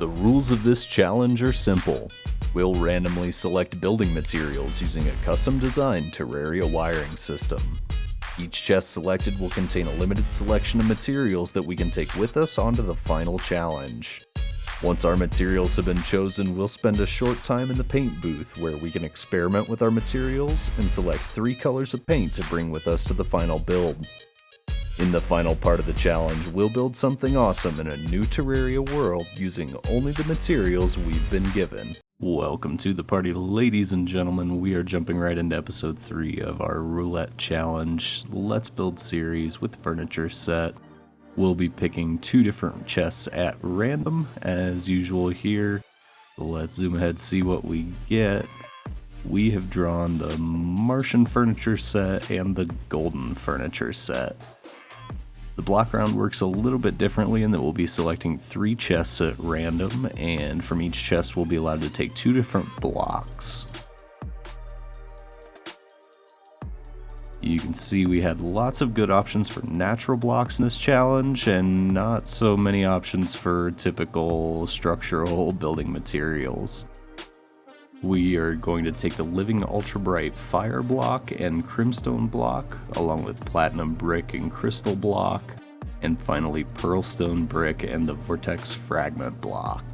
The rules of this challenge are simple. We'll randomly select building materials using a custom-designed Terraria wiring system. Each chest selected will contain a limited selection of materials that we can take with us onto the final challenge. Once our materials have been chosen, we'll spend a short time in the paint booth where we can experiment with our materials and select 3 colors of paint to bring with us to the final build. In the final part of the challenge, we'll build something awesome in a new Terraria world using only the materials we've been given. Welcome to the party, ladies and gentlemen. We are jumping right into episode 3 of our Roulette challenge Let's Build series with furniture set. We'll be picking 2 different chests at random, as usual here. Let's zoom ahead, see what we get. We have drawn the Martian furniture set and the golden furniture set. The block round works a little bit differently in that we'll be selecting 3 chests at random, and from each chest we'll be allowed to take 2 different blocks. You can see we had lots of good options for natural blocks in this challenge, and not so many options for typical structural building materials. We are going to take the Living Ultra Bright Fire block and Crimstone block, along with Platinum Brick and Crystal block, and finally Pearlstone Brick and the Vortex Fragment block.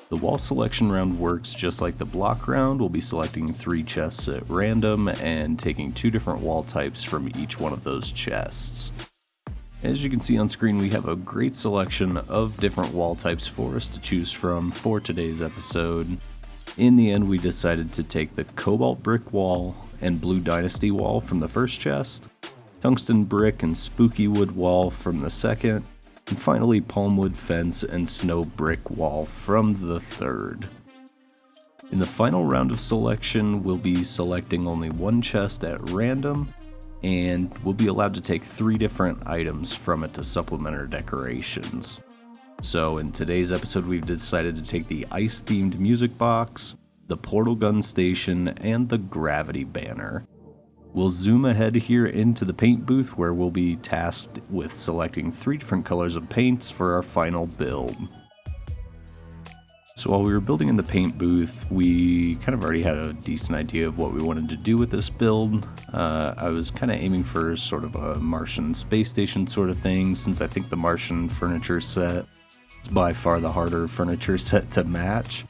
The wall selection round works just like the block round. We'll be selecting 3 chests at random and taking 2 different wall types from each one of those chests. As you can see on screen, we have a great selection of different wall types for us to choose from for today's episode. In the end, we decided to take the Cobalt Brick wall and Blue Dynasty wall from the first chest, Tungsten Brick and Spooky Wood wall from the second, and finally Palmwood Fence and Snow Brick wall from the third. In the final round of selection, we'll be selecting only 1 chest at random, and we'll be allowed to take 3 different items from it to supplement our decorations. So in today's episode, we've decided to take the ice-themed music box, the portal gun station, and the gravity banner. We'll zoom ahead here into the paint booth where we'll be tasked with selecting 3 different colors of paints for our final build. So while we were building in the paint booth, we kind of already had a decent idea of what we wanted to do with this build. I was kind of aiming for sort of a Martian space station sort of thing, since I think the Martian furniture set is by far the harder furniture set to match.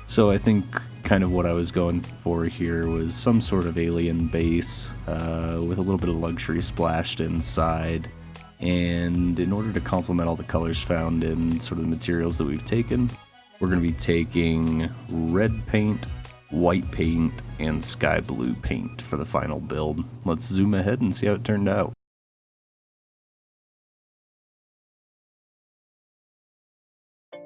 So I think kind of what I was going for here was some sort of alien base with a little bit of luxury splashed inside. And in order to complement all the colors found in sort of the materials that we've taken, we're going to be taking red paint, white paint, and sky blue paint for the final build. Let's zoom ahead and see how it turned out. To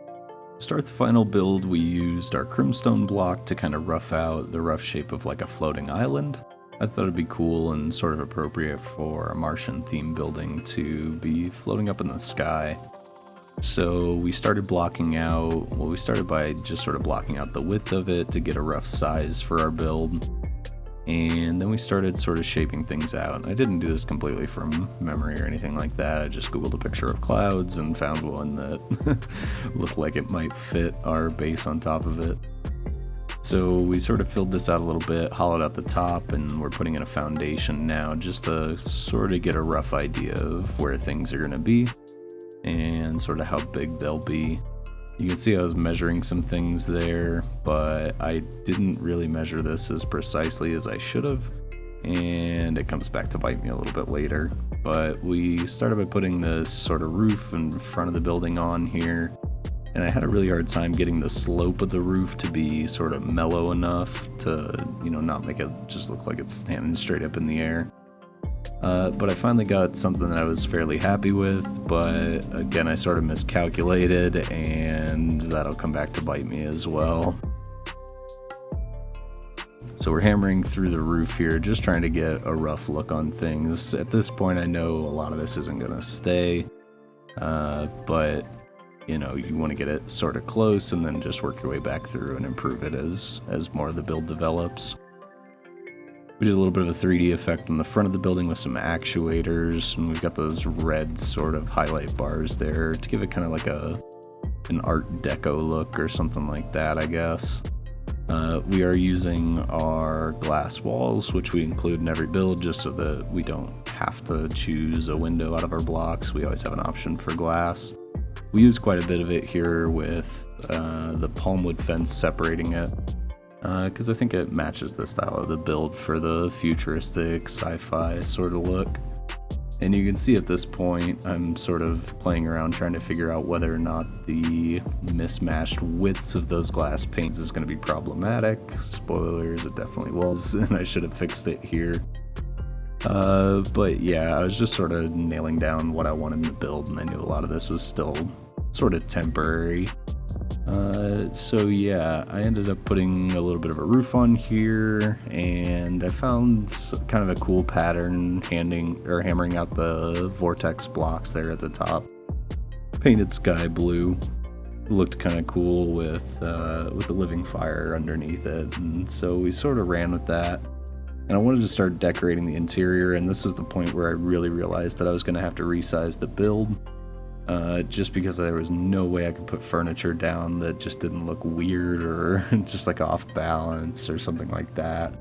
start the final build, we used our Crimstone block to kind of rough out the rough shape of like a floating island. I thought it'd be cool and sort of appropriate for a Martian theme building to be floating up in the sky. So we started blocking out, well, we started by just sort of blocking out the width of it to get a rough size for our build. And then we started sort of shaping things out. I didn't do this completely from memory or anything like that. I just googled a picture of clouds and found one that looked like it might fit our base on top of it. So we sort of filled this out a little bit, hollowed out the top, and we're putting in a foundation now just to sort of get a rough idea of where things are going to be and sort of how big they'll be. You can see I was measuring some things there, but I didn't really measure this as precisely as I should have, and it comes back to bite me a little bit later. But we started by putting this sort of roof in front of the building on here, and I had a really hard time getting the slope of the roof to be sort of mellow enough to, not make it just look like it's standing straight up in the air. But I finally got something that I was fairly happy with, but again, I sort of miscalculated, and that'll come back to bite me as well. So we're hammering through the roof here, just trying to get a rough look on things. At this point, I know a lot of this isn't going to stay, but you want to get it sort of close and then just work your way back through and improve it as more of the build develops. We did a little bit of a 3D effect on the front of the building with some actuators, and we've got those red sort of highlight bars there to give it kind of like an Art Deco look or something like that, I guess. We are using our glass walls, which we include in every build just so that we don't have to choose a window out of our blocks. We always have an option for glass. We use quite a bit of it here with the palmwood fence separating it, because I think it matches the style of the build for the futuristic sci-fi sort of look. And you can see at this point I'm sort of playing around trying to figure out whether or not the mismatched widths of those glass panes is going to be problematic. Spoilers, it definitely was, and I should have fixed it here. But yeah, I was just sort of nailing down what I wanted in the build, and I knew a lot of this was still sort of temporary. So yeah, I ended up putting a little bit of a roof on here, and I found kind of a cool pattern hammering out the vortex blocks there at the top. Painted sky blue. Looked kind of cool with the living fire underneath it, and so we sort of ran with that. And I wanted to start decorating the interior, and this was the point where I really realized that I was going to have to resize the build. Just because there was no way I could put furniture down that just didn't look weird or just like off balance or something like that.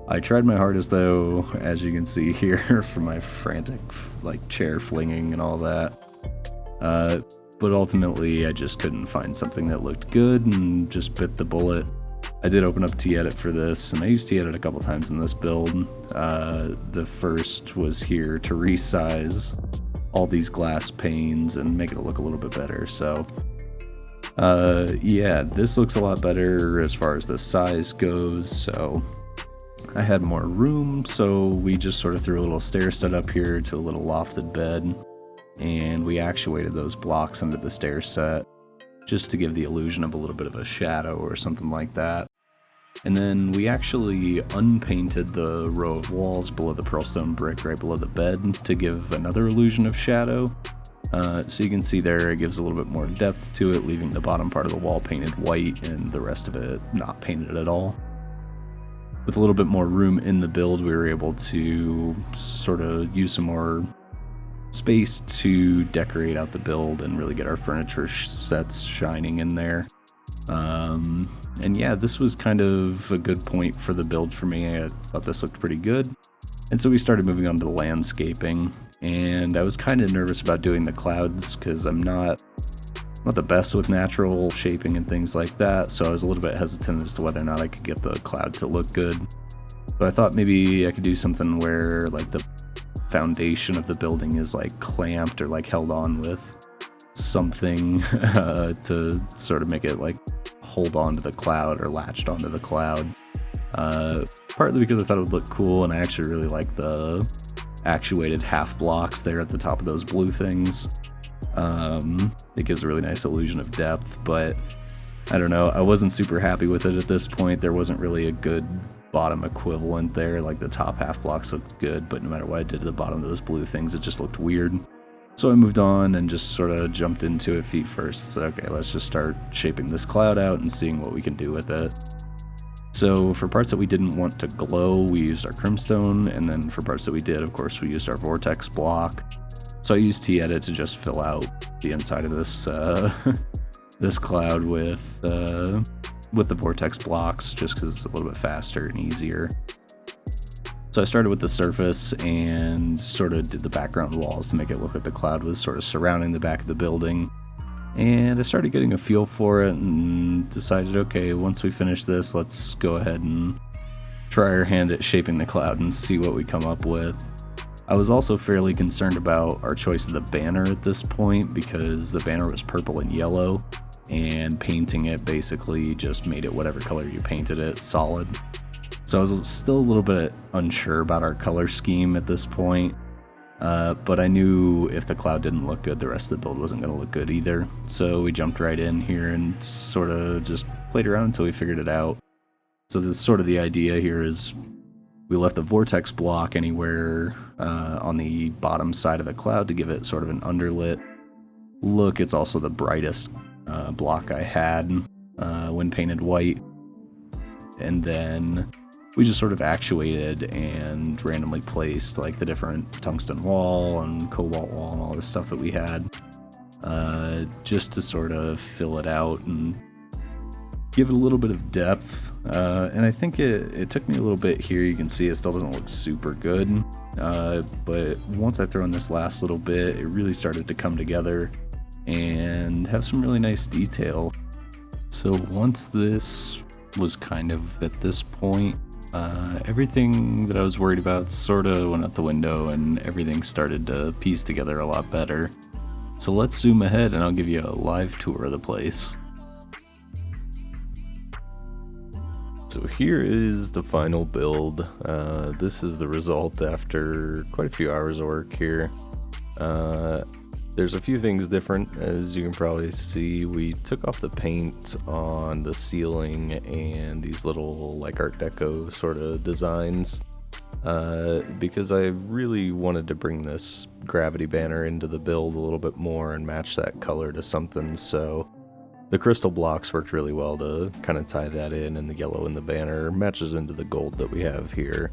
I tried my hardest though, as you can see here, for my frantic like chair flinging and all that. But ultimately I just couldn't find something that looked good and just bit the bullet. I did open up T-Edit for this, and I used T-Edit a couple times in this build. The first was here to resize all these glass panes and make it look a little bit better. So yeah, this looks a lot better as far as the size goes. So I had more room, so we just sort of threw a little stair set up here to a little lofted bed, and we actuated those blocks under the stair set just to give the illusion of a little bit of a shadow or something like that. And then we actually unpainted the row of walls below the pearlstone brick right below the bed to give another illusion of shadow. So you can see there it gives a little bit more depth to it, leaving the bottom part of the wall painted white and the rest of it not painted at all. With a little bit more room in the build, we were able to sort of use some more space to decorate out the build and really get our furniture sets shining in there. And yeah, this was kind of a good point for the build for me. I thought this looked pretty good. And so we started moving on to the landscaping, and I was kind of nervous about doing the clouds because I'm not the best with natural shaping and things like that, so I was a little bit hesitant as to whether or not I could get the cloud to look good. But I thought maybe I could do something where like the foundation of the building is like clamped or like held on with something to sort of make it like hold on to the cloud or latched onto the cloud. Partly because I thought it would look cool, and I actually really like the actuated half blocks there at the top of those blue things. It gives a really nice illusion of depth, but I don't know, I wasn't super happy with it at this point. There wasn't really a good bottom equivalent there. Like the top half blocks looked good, but no matter what I did to the bottom of those blue things, it just looked weird. So I moved on and just sort of jumped into it feet first. So okay, let's just start shaping this cloud out and seeing what we can do with it. So for parts that we didn't want to glow, we used our crimstone, and then for parts that we did, of course, we used our vortex block. So I used T-Edit to just fill out the inside of this this cloud with the vortex blocks, just because it's a little bit faster and easier. So I started with the surface and sort of did the background walls to make it look like the cloud was sort of surrounding the back of the building. And I started getting a feel for it and decided, okay, once we finish this, let's go ahead and try our hand at shaping the cloud and see what we come up with. I was also fairly concerned about our choice of the banner at this point, because the banner was purple and yellow, and painting it basically just made it whatever color you painted it solid. So I was still a little bit unsure about our color scheme at this point, but I knew if the cloud didn't look good, the rest of the build wasn't going to look good either. So we jumped right in here and sort of just played around until we figured it out. So this sort of the idea here is we left the vortex block anywhere on the bottom side of the cloud to give it sort of an underlit look. It's also the brightest block I had when painted white. And then we just sort of actuated and randomly placed like the different tungsten wall and cobalt wall and all this stuff that we had, just to sort of fill it out and give it a little bit of depth. And I think it took me a little bit here. You can see it still doesn't look super good, but once I throw in this last little bit, it really started to come together and have some really nice detail. So once this was kind of at this point, everything that I was worried about sort of went out the window and everything started to piece together a lot better. So let's zoom ahead and I'll give you a live tour of the place. So here is the final build. This is the result after quite a few hours of work here. There's a few things different, as you can probably see. We took off the paint on the ceiling and these little like Art Deco sort of designs, because I really wanted to bring this gravity banner into the build a little bit more and match that color to something. So the crystal blocks worked really well to kind of tie that in, and the yellow in the banner matches into the gold that we have here.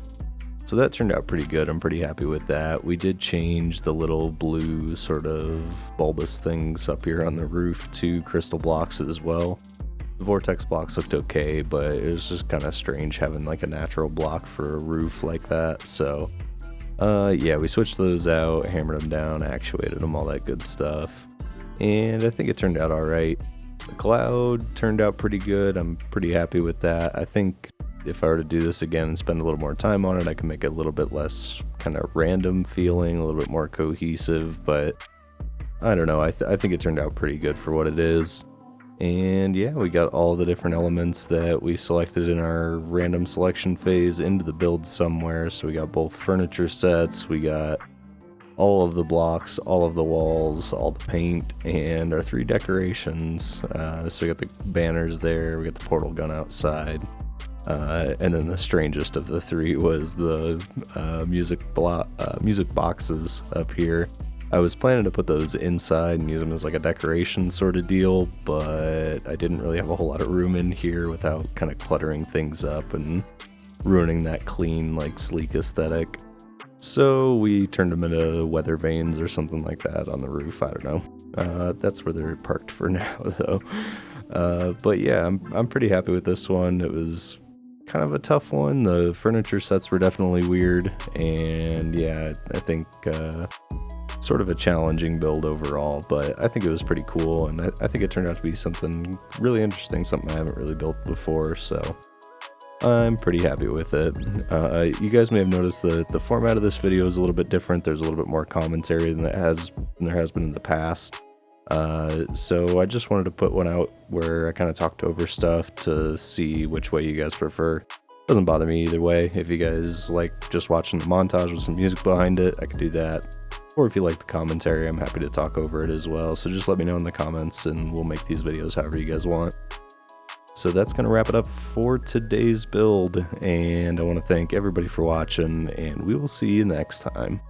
So that turned out pretty good. I'm pretty happy with that. We did change the little blue sort of bulbous things up here on the roof to crystal blocks as well. The vortex blocks looked okay, but it was just kind of strange having like a natural block for a roof like that. So yeah, we switched those out, hammered them down, actuated them, all that good stuff. And I think it turned out all right. The cloud turned out pretty good. I'm pretty happy with that. I think if I were to do this again and spend a little more time on it, I can make it a little bit less kind of random feeling, a little bit more cohesive, but I don't know. I think it turned out pretty good for what it is. And yeah, we got all the different elements that we selected in our random selection phase into the build somewhere. So we got both furniture sets, we got all of the blocks, all of the walls, all the paint, and our 3 decorations. So we got the banners there, we got the portal gun outside. And then the strangest of the 3 was the music boxes up here. I was planning to put those inside and use them as like a decoration sort of deal, but I didn't really have a whole lot of room in here without kind of cluttering things up and ruining that clean, like sleek aesthetic. So we turned them into weather vanes or something like that on the roof. I don't know. That's where they're parked for now, though. But yeah, I'm pretty happy with this one. It was kind of a tough one. The furniture sets were definitely weird, and yeah, I think sort of a challenging build overall, but I think it was pretty cool, and I think it turned out to be something really interesting, something I haven't really built before, so I'm pretty happy with it. You guys may have noticed that the format of this video is a little bit different. There's a little bit more commentary than there has been in the past. So I just wanted to put one out where I kind of talked over stuff to see which way you guys prefer. Doesn't bother me either way. If you guys like just watching the montage with some music behind it, I could do that. Or if you like the commentary, I'm happy to talk over it as well. So just let me know in the comments and we'll make these videos however you guys want. So that's going to wrap it up for today's build. And I want to thank everybody for watching, and we will see you next time.